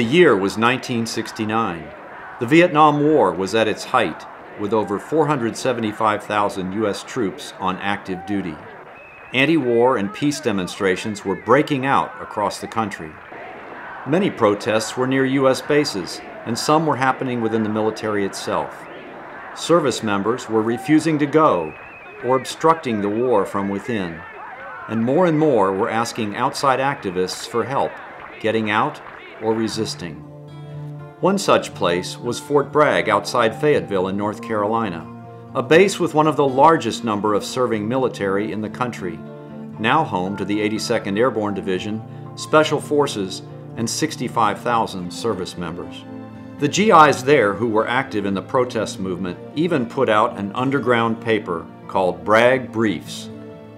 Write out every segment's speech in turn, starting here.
year was 1969. The Vietnam War was at its height, with over 475,000 U.S. troops on active duty. Anti-war and peace demonstrations were breaking out across the country. Many protests were near U.S. bases, and some were happening within the military itself. Service members were refusing to go or obstructing the war from within, and more were asking outside activists for help, getting out or resisting. One such place was Fort Bragg outside Fayetteville in North Carolina, a base with one of the largest number of serving military in the country, now home to the 82nd Airborne Division, Special Forces, and 65,000 service members. The GIs there who were active in the protest movement even put out an underground paper called Bragg Briefs,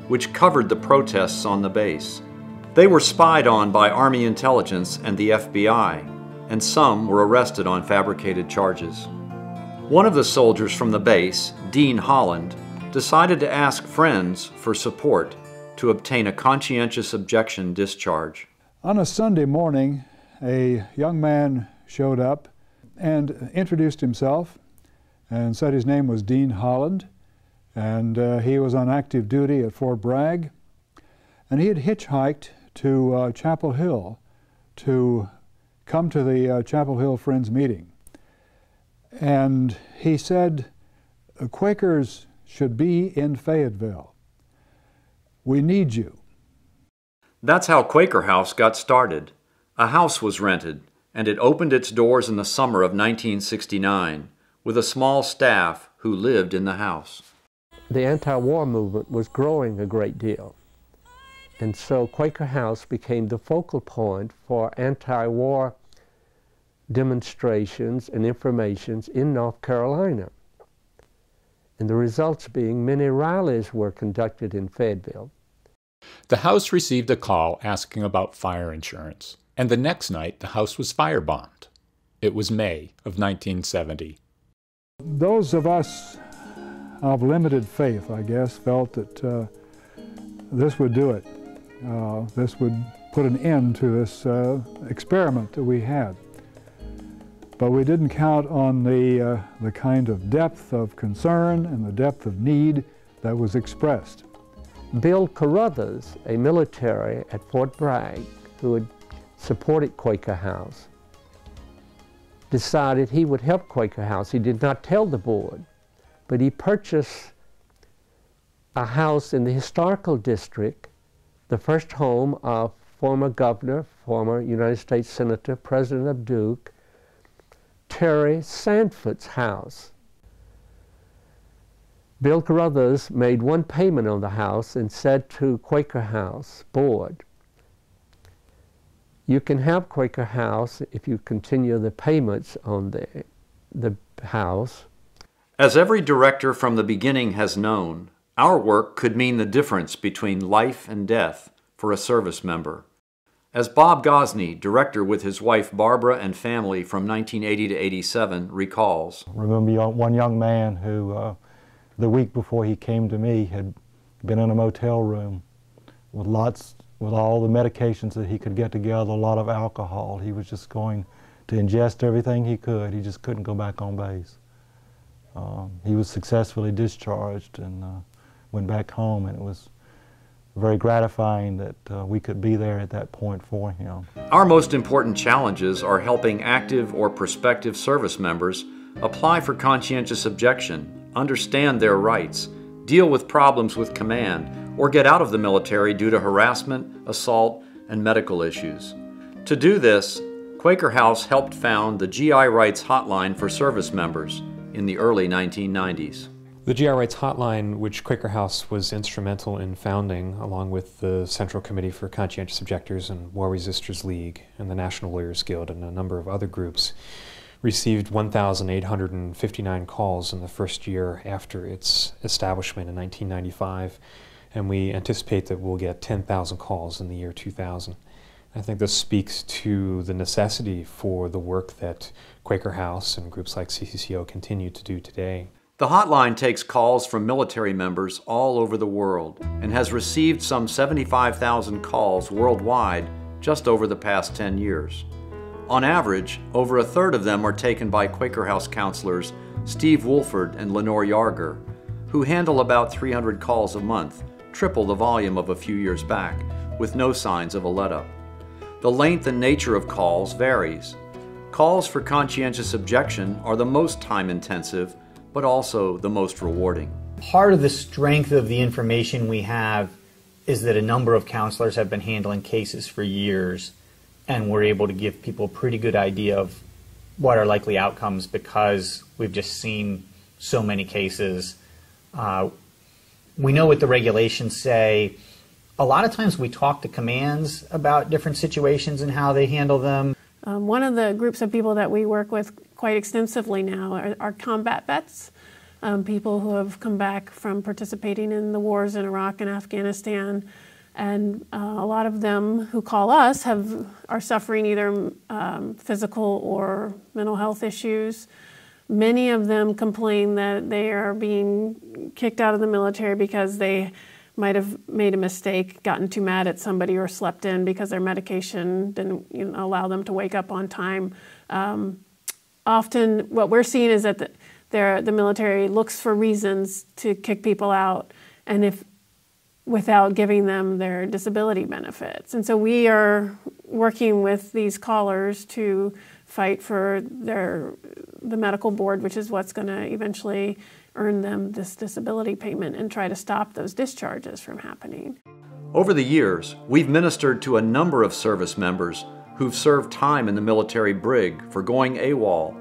which covered the protests on the base. They were spied on by Army intelligence and the FBI, and some were arrested on fabricated charges. One of the soldiers from the base, Dean Holland, decided to ask friends for support to obtain a conscientious objection discharge. On a Sunday morning, a young man showed up and introduced himself and said his name was Dean Holland, and he was on active duty at Fort Bragg, and he had hitchhiked to Chapel Hill to come to the Chapel Hill Friends meeting. And he said, "Quakers should be in Fayetteville. We need you." That's how Quaker House got started. A house was rented, and it opened its doors in the summer of 1969 with a small staff who lived in the house. The anti-war movement was growing a great deal, and so Quaker House became the focal point for anti-war demonstrations and informations in North Carolina. And the results being many rallies were conducted in Fayetteville. The house received a call asking about fire insurance, and the next night the house was firebombed. It was May of 1970. Those of us of limited faith, I guess, felt that this would do it. This would put an end to this experiment that we had. But we didn't count on the kind of depth of concern and the depth of need that was expressed. Bill Carruthers, a military at Fort Bragg who had supported Quaker House, decided he would help Quaker House. He did not tell the board, but he purchased a house in the historical district, the first home of former governor, former United States Senator, President of Duke, Terry Sanford's house. Bill Carruthers made one payment on the house and said to Quaker House board, "You can have Quaker House if you continue the payments on the house." As every director from the beginning has known, our work could mean the difference between life and death for a service member. As Bob Gosney, director with his wife Barbara and family from 1980 to 87, recalls, I remember one young man who the week before he came to me had been in a motel room with all the medications that he could get together, a lot of alcohol. He was just going to ingest everything he could. He just couldn't go back on base. He was successfully discharged and went back home, and it was very gratifying that we could be there at that point for him. Our most important challenges are helping active or prospective service members apply for conscientious objection, understand their rights, deal with problems with command, or get out of the military due to harassment, assault, and medical issues. To do this, Quaker House helped found the GI Rights Hotline for service members in the early 1990s. The GI Rights Hotline, which Quaker House was instrumental in founding, along with the Central Committee for Conscientious Objectors and War Resisters League and the National Lawyers Guild and a number of other groups, received 1,859 calls in the first year after its establishment in 1995, and we anticipate that we'll get 10,000 calls in the year 2000. I think this speaks to the necessity for the work that Quaker House and groups like CCCO continue to do today. The hotline takes calls from military members all over the world and has received some 75,000 calls worldwide just over the past 10 years. On average, over a third of them are taken by Quaker House counselors Steve Woolford and Lenore Yarger, who handle about 300 calls a month, triple the volume of a few years back, with no signs of a let-up. The length and nature of calls varies. Calls for conscientious objection are the most time-intensive, but also the most rewarding. Part of the strength of the information we have is that a number of counselors have been handling cases for years, and we're able to give people a pretty good idea of what are likely outcomes because we've just seen so many cases. We know what the regulations say. A lot of times we talk to commands about different situations and how they handle them. One of the groups of people that we work with quite extensively now are combat vets, people who have come back from participating in the wars in Iraq and Afghanistan. And a lot of them who call us are suffering either physical or mental health issues. Many of them complain that they are being kicked out of the military because they might have made a mistake, gotten too mad at somebody, or slept in because their medication didn't allow them to wake up on time. Often what we're seeing is that the military looks for reasons to kick people out, and without giving them their disability benefits. And so we are working with these callers to fight for the medical board, which is what's going to eventually earn them this disability payment, and try to stop those discharges from happening. Over the years, we've ministered to a number of service members who've served time in the military brig for going AWOL,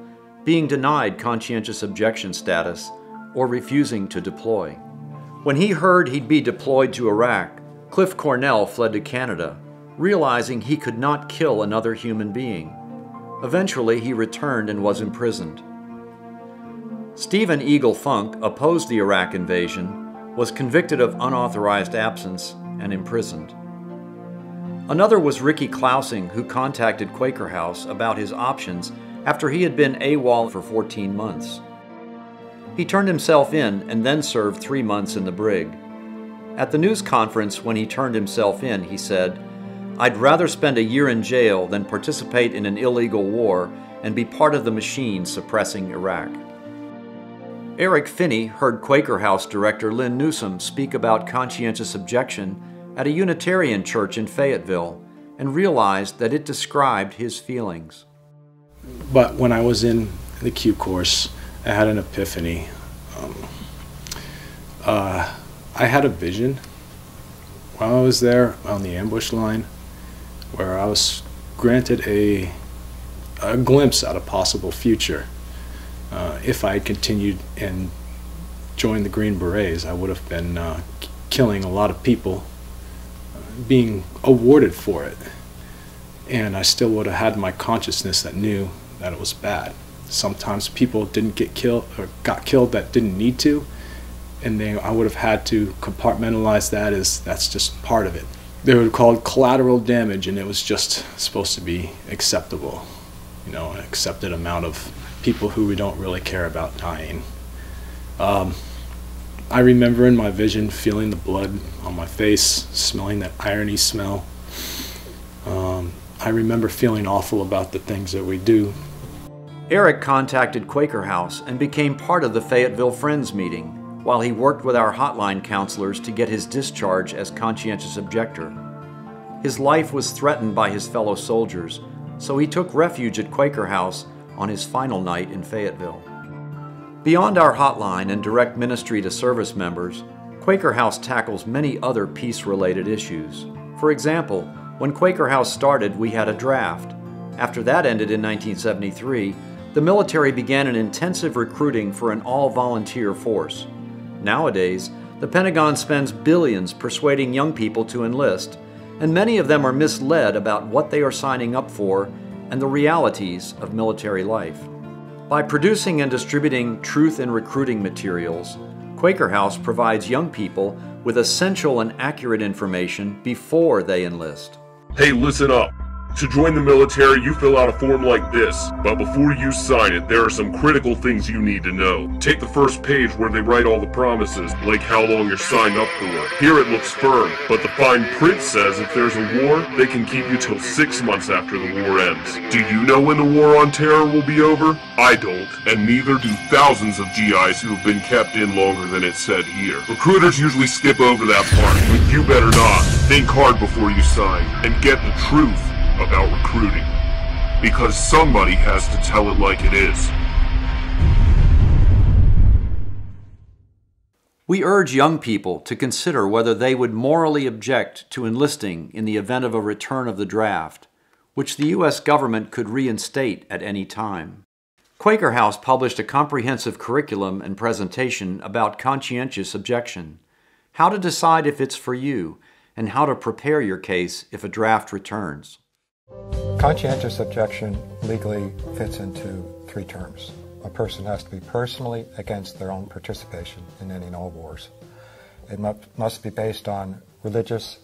being denied conscientious objection status, or refusing to deploy. When he heard he'd be deployed to Iraq, Cliff Cornell fled to Canada, realizing he could not kill another human being. Eventually, he returned and was imprisoned. Stephen Eagle Funk opposed the Iraq invasion, was convicted of unauthorized absence, and imprisoned. Another was Ricky Klausing, who contacted Quaker House about his options after he had been AWOL for 14 months. He turned himself in and then served 3 months in the brig. At the news conference when he turned himself in, he said, "I'd rather spend a year in jail than participate in an illegal war and be part of the machine suppressing Iraq." Eric Finney heard Quaker House director Lynn Newsom speak about conscientious objection at a Unitarian church in Fayetteville and realized that it described his feelings. But when I was in the Q course, I had an epiphany. I had a vision while I was there on the ambush line where I was granted a glimpse at a possible future. If I had continued and joined the Green Berets, I would have been killing a lot of people, being awarded for it. And I still would have had my consciousness that knew that it was bad. Sometimes people didn't get killed or got killed that didn't need to, and I would have had to compartmentalize that as that's just part of it. They would call it collateral damage, and it was just supposed to be acceptable, an accepted amount of people who we don't really care about dying. I remember in my vision feeling the blood on my face, smelling that irony smell. I remember feeling awful about the things that we do. Eric contacted Quaker House and became part of the Fayetteville Friends meeting while he worked with our hotline counselors to get his discharge as conscientious objector. His life was threatened by his fellow soldiers, so he took refuge at Quaker House on his final night in Fayetteville. Beyond our hotline and direct ministry to service members, Quaker House tackles many other peace-related issues. For example, when Quaker House started, we had a draft. After that ended in 1973, the military began an intensive recruiting for an all-volunteer force. Nowadays, the Pentagon spends billions persuading young people to enlist, and many of them are misled about what they are signing up for and the realities of military life. By producing and distributing truth in recruiting materials, Quaker House provides young people with essential and accurate information before they enlist. Hey, listen up. To join the military, you fill out a form like this, but before you sign it, there are some critical things you need to know. Take the first page where they write all the promises, like how long you're signed up for. Here it looks firm, but the fine print says if there's a war, they can keep you till 6 months after the war ends. Do you know when the war on terror will be over? I don't, and neither do thousands of GIs who have been kept in longer than it said here. Recruiters usually skip over that part, but you better not. Think hard before you sign, and get the truth about recruiting, because somebody has to tell it like it is. We urge young people to consider whether they would morally object to enlisting in the event of a return of the draft, which the U.S. government could reinstate at any time. Quaker House published a comprehensive curriculum and presentation about conscientious objection, how to decide if it's for you, and how to prepare your case if a draft returns. Conscientious objection legally fits into 3 terms. A person has to be personally against their own participation in any and all wars. It must be based on religious,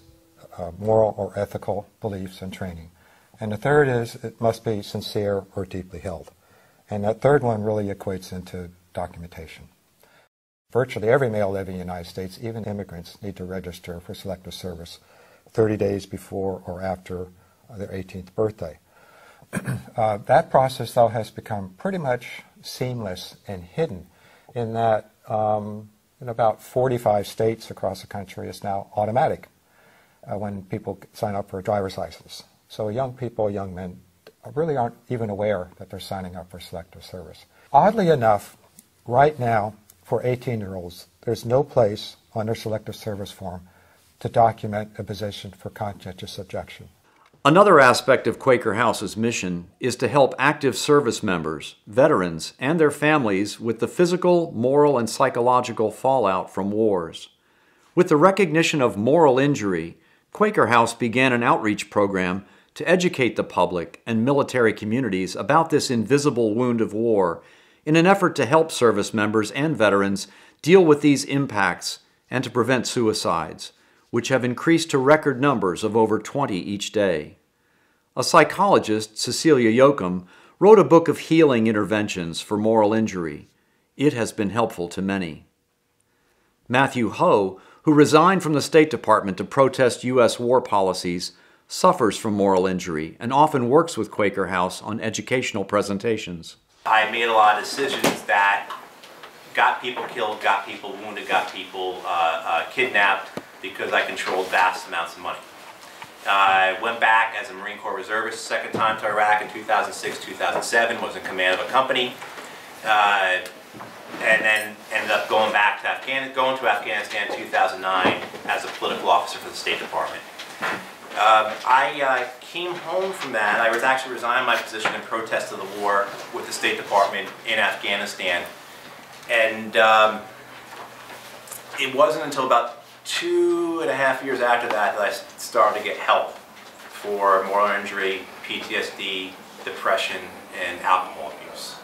moral, or ethical beliefs and training. And the third is it must be sincere or deeply held. And that third one really equates into documentation. Virtually every male living in the United States, even immigrants, need to register for selective service 30 days before or after their 18th birthday. That process, though, has become pretty much seamless and hidden in that in about 45 states across the country it's now automatic when people sign up for a driver's license. So young people, young men, really aren't even aware that they're signing up for selective service. Oddly enough, right now, for 18-year-olds, there's no place on their selective service form to document a position for conscientious objection. Another aspect of Quaker House's mission is to help active service members, veterans, and their families with the physical, moral, and psychological fallout from wars. With the recognition of moral injury, Quaker House began an outreach program to educate the public and military communities about this invisible wound of war in an effort to help service members and veterans deal with these impacts and to prevent suicides, which have increased to record numbers of over 20 each day. A psychologist, Cecilia Yoakum, wrote a book of healing interventions for moral injury. It has been helpful to many. Matthew Ho, who resigned from the State Department to protest U.S. war policies, suffers from moral injury and often works with Quaker House on educational presentations. I made a lot of decisions that got people killed, got people wounded, got people kidnapped because I controlled vast amounts of money. I went back as a Marine Corps reservist second time to Iraq in 2006-2007, was in command of a company, and then ended up going back to Afghanistan in 2009 as a political officer for the State Department. I came home from that. I was actually resigned my position in protest of the war with the State Department in Afghanistan, and it wasn't until about 2.5 years after that I started to get help for moral injury, PTSD, depression, and alcohol abuse.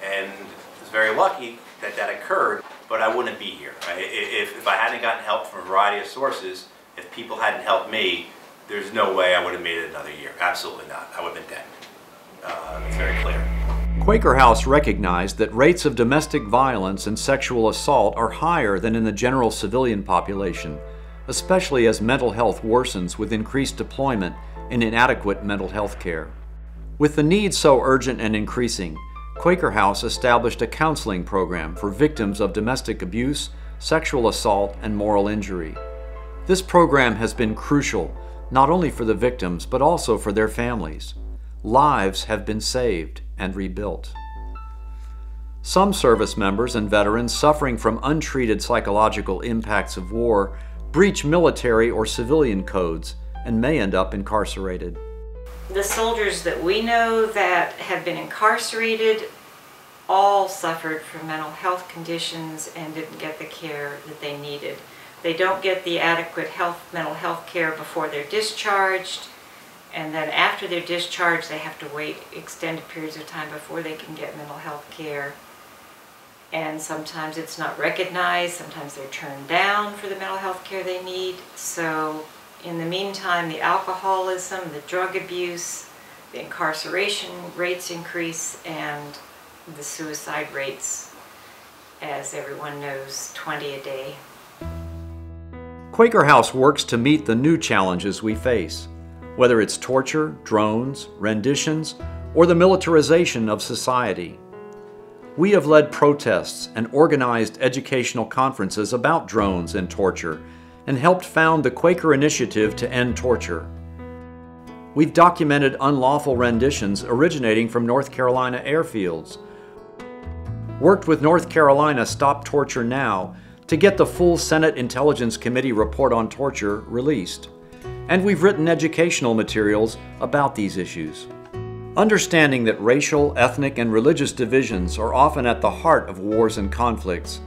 And I was very lucky that that occurred, but I wouldn't be here. Right? If I hadn't gotten help from a variety of sources, if people hadn't helped me, there's no way I would have made it another year. Absolutely not. I would have been dead. It's very clear. Quaker House recognized that rates of domestic violence and sexual assault are higher than in the general civilian population, especially as mental health worsens with increased deployment and inadequate mental health care. With the need so urgent and increasing, Quaker House established a counseling program for victims of domestic abuse, sexual assault, and moral injury. This program has been crucial, not only for the victims, but also for their families. Lives have been saved and rebuilt. Some service members and veterans suffering from untreated psychological impacts of war breach military or civilian codes and may end up incarcerated. The soldiers that we know that have been incarcerated all suffered from mental health conditions and didn't get the care that they needed. They don't get the adequate mental health care before they're discharged, and then after they're discharged they have to wait extended periods of time before they can get mental health care. And sometimes it's not recognized, sometimes they're turned down for the mental health care they need. So in the meantime, the alcoholism, the drug abuse, the incarceration rates increase and the suicide rates, as everyone knows, 20 a day. Quaker House works to meet the new challenges we face, whether it's torture, drones, renditions, or the militarization of society. We have led protests and organized educational conferences about drones and torture, and helped found the Quaker Initiative to End Torture. We've documented unlawful renditions originating from North Carolina airfields, worked with North Carolina Stop Torture Now to get the full Senate Intelligence Committee report on torture released, and we've written educational materials about these issues. Understanding that racial, ethnic, and religious divisions are often at the heart of wars and conflicts,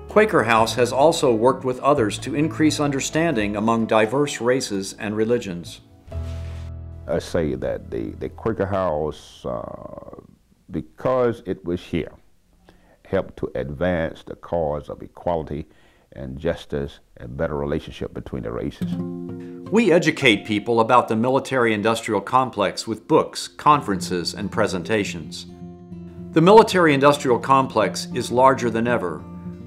Quaker House has also worked with others to increase understanding among diverse races and religions. I say that the Quaker House, because it was here, helped to advance the cause of equality and justice and better relationship between the races. We educate people about the military-industrial complex with books, conferences, and presentations. The military-industrial complex is larger than ever,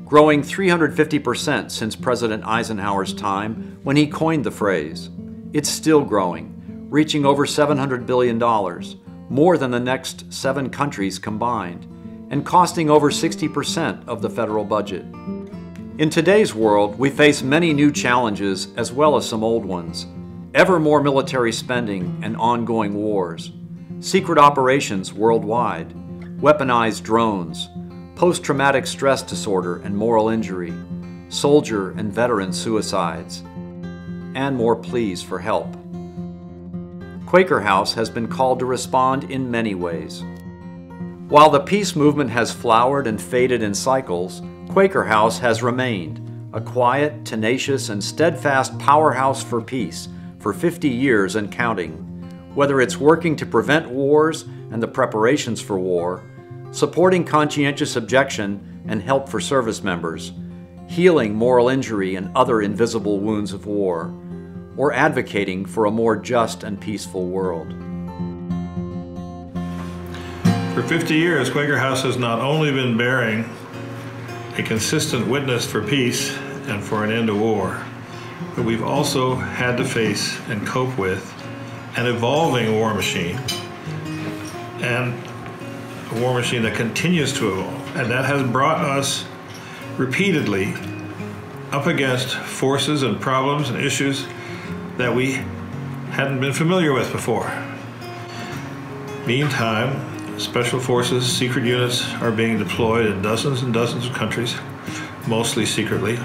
growing 350% since President Eisenhower's time when he coined the phrase. It's still growing, reaching over $700 billion, more than the next 7 countries combined, and costing over 60% of the federal budget. In today's world, we face many new challenges as well as some old ones. Ever more military spending and ongoing wars, secret operations worldwide, weaponized drones, post-traumatic stress disorder and moral injury, soldier and veteran suicides, and more pleas for help. Quaker House has been called to respond in many ways. While the peace movement has flowered and faded in cycles, Quaker House has remained a quiet, tenacious, and steadfast powerhouse for peace for 50 years and counting, whether it's working to prevent wars and the preparations for war, supporting conscientious objection and help for service members, healing moral injury and other invisible wounds of war, or advocating for a more just and peaceful world. For 50 years, Quaker House has not only been bearing a consistent witness for peace and for an end to war, but we've also had to face and cope with an evolving war machine, and a war machine that continues to evolve, and that has brought us repeatedly up against forces and problems and issues that we hadn't been familiar with before. Meantime, special forces, secret units are being deployed in dozens and dozens of countries, mostly secretly.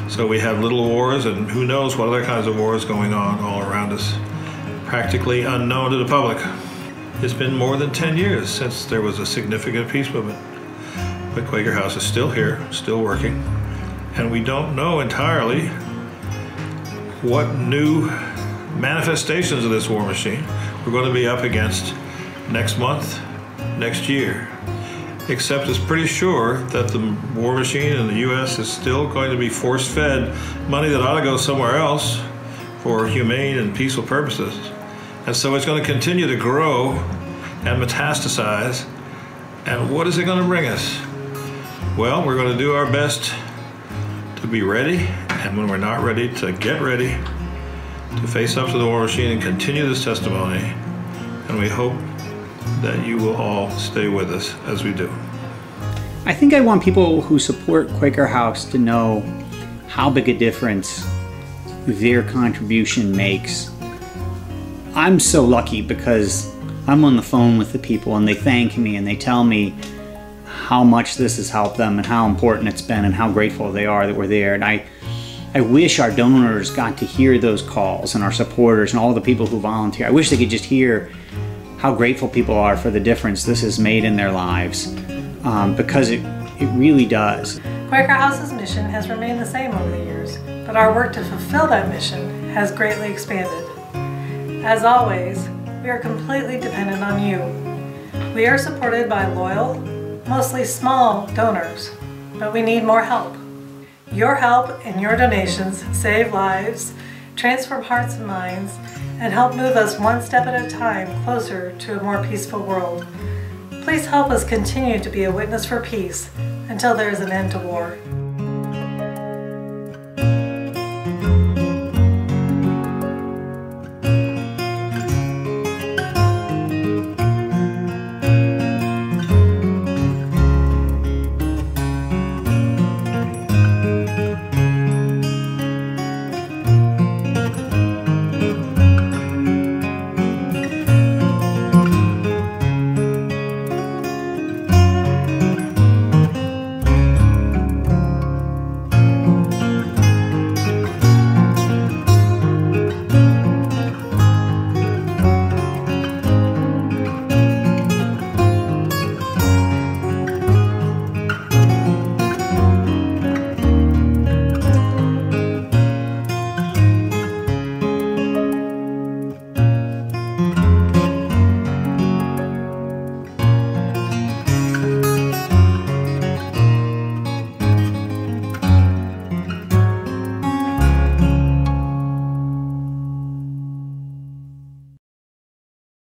So we have little wars and who knows what other kinds of wars going on all around us, practically unknown to the public. It's been more than 10 years since there was a significant peace movement. But Quaker House is still here, still working, and we don't know entirely what new manifestations of this war machine we're going to be up against next month, next year. Except it's pretty sure that the war machine in the U.S. is still going to be force-fed money that ought to go somewhere else for humane and peaceful purposes. And so it's going to continue to grow and metastasize. And what is it going to bring us? Well, we're going to do our best to be ready, and when we're not ready, to get ready, to face up to the war machine and continue this testimony. And we hope that you will all stay with us as we do. I think I want people who support Quaker House to know how big a difference their contribution makes. I'm so lucky because I'm on the phone with the people and they thank me and they tell me how much this has helped them and how important it's been and how grateful they are that we're there. And I wish our donors got to hear those calls and our supporters and all the people who volunteer. I wish they could just hear how grateful people are for the difference this has made in their lives, because it really does. Quaker House's mission has remained the same over the years, but our work to fulfill that mission has greatly expanded. As always, we are completely dependent on you. We are supported by loyal, mostly small donors, but we need more help. Your help and your donations save lives, transform hearts and minds, and help move us one step at a time closer to a more peaceful world. Please help us continue to be a witness for peace until there is an end to war.